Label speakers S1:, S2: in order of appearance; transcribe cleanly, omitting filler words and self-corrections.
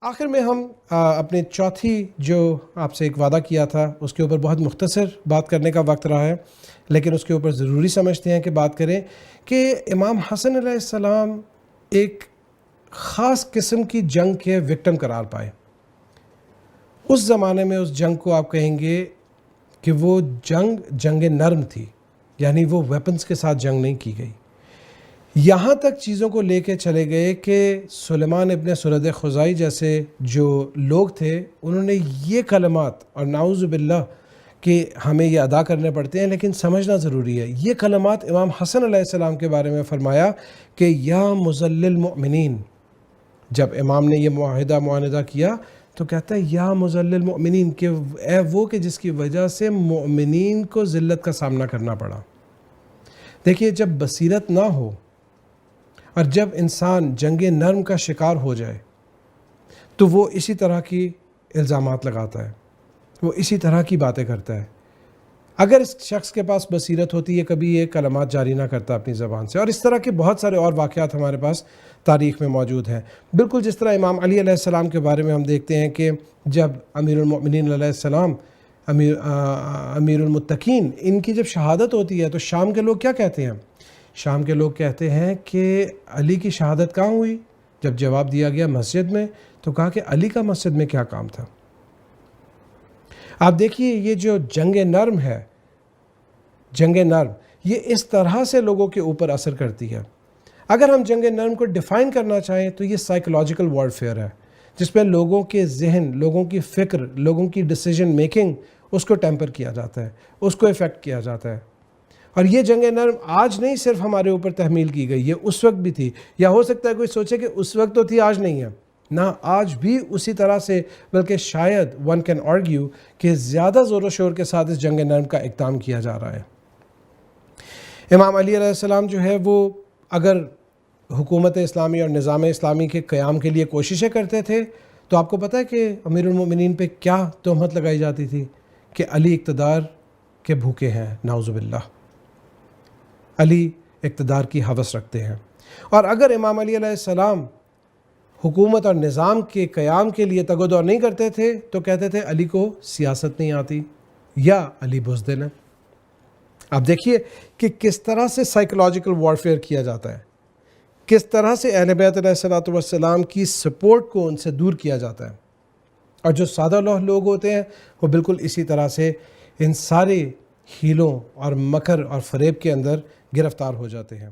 S1: آخر میں ہم اپنے چوتھی جو آپ سے ایک وعدہ کیا تھا اس کے اوپر بہت مختصر بات کرنے کا وقت رہا ہے، لیکن اس کے اوپر ضروری سمجھتے ہیں کہ بات کریں کہ امام حسن علیہ السلام ایک خاص قسم کی جنگ کے وکٹم قرار پائے۔ اس زمانے میں اس جنگ کو آپ کہیں گے کہ وہ جنگ نرم تھی، یعنی وہ ویپنز کے ساتھ جنگ نہیں کی گئی۔ یہاں تک چیزوں کو لے کے چلے گئے کہ سلیمان ابن سرد خزائی جیسے جو لوگ تھے انہوں نے یہ کلمات، اور نعوذ باللہ کہ ہمیں یہ ادا کرنے پڑتے ہیں لیکن سمجھنا ضروری ہے، یہ کلمات امام حسن علیہ السلام کے بارے میں فرمایا کہ یا مذل المؤمنین۔ جب امام نے یہ معاہدہ کیا تو کہتا ہے یا مذل المؤمنین، کہ اے وہ کہ جس کی وجہ سے مؤمنین کو ذلت کا سامنا کرنا پڑا۔ دیکھیے، جب بصیرت نہ ہو اور جب انسان جنگ نرم کا شکار ہو جائے تو وہ اسی طرح کی الزامات لگاتا ہے، وہ اسی طرح کی باتیں کرتا ہے۔ اگر اس شخص کے پاس بصیرت ہوتی ہے کبھی یہ کلمات جاری نہ کرتا اپنی زبان سے۔ اور اس طرح کے بہت سارے اور واقعات ہمارے پاس تاریخ میں موجود ہیں، بالکل جس طرح امام علی علیہ السلام کے بارے میں ہم دیکھتے ہیں کہ جب امیر المؤمنین علیہ السلام، امیر المتقین، ان کی جب شہادت ہوتی ہے تو شام کے لوگ کیا کہتے ہیں؟ شام کے لوگ کہتے ہیں کہ علی کی شہادت کہاں ہوئی؟ جب جواب دیا گیا مسجد میں، تو کہا کہ علی کا مسجد میں کیا کام تھا؟ آپ دیکھیے، یہ جو جنگ نرم ہے، جنگ نرم، یہ اس طرح سے لوگوں کے اوپر اثر کرتی ہے۔ اگر ہم جنگ نرم کو ڈیفائن کرنا چاہیں تو یہ سائیکولوجیکل وارفیئر ہے، جس میں لوگوں کے ذہن، لوگوں کی فکر، لوگوں کی ڈیسیجن میکنگ، اس کو ٹیمپر کیا جاتا ہے، اس کو افیکٹ کیا جاتا ہے۔ اور یہ جنگ نرم آج نہیں صرف ہمارے اوپر تحمیل کی گئی، یہ اس وقت بھی تھی، یا ہو سکتا ہے کوئی سوچے کہ اس وقت تو تھی آج نہیں ہے، نہ، آج بھی اسی طرح سے، بلکہ شاید ون کین آرگیو کہ زیادہ زور و شور کے ساتھ اس جنگ نرم کا اقدام کیا جا رہا ہے۔ امام علی علیہ السلام جو ہے وہ اگر حکومت اسلامی اور نظام اسلامی کے قیام کے لیے کوششیں کرتے تھے تو آپ کو پتہ ہے کہ امیر المؤمنین پہ کیا تہمت لگائی جاتی تھی؟ کہ علی اقتدار کے بھوکے ہیں، نعوذ باللہ، علی اقتدار کی ہوس رکھتے ہیں۔ اور اگر امام علی علیہ السلام حکومت اور نظام کے قیام کے لیے تگ و دو نہیں کرتے تھے تو کہتے تھے علی کو سیاست نہیں آتی، یا علی بزدل ہے۔ آپ دیکھیے کہ کس طرح سے سائیکولوجیکل وارفیئر کیا جاتا ہے، کس طرح سے اہل بیت علیہ السلام کی سپورٹ کو ان سے دور کیا جاتا ہے۔ اور جو سادہ لوگ ہوتے ہیں وہ بالکل اسی طرح سے ان سارے ہیلوں اور مکر اور فریب کے اندر گرفتار ہو جاتے ہیں۔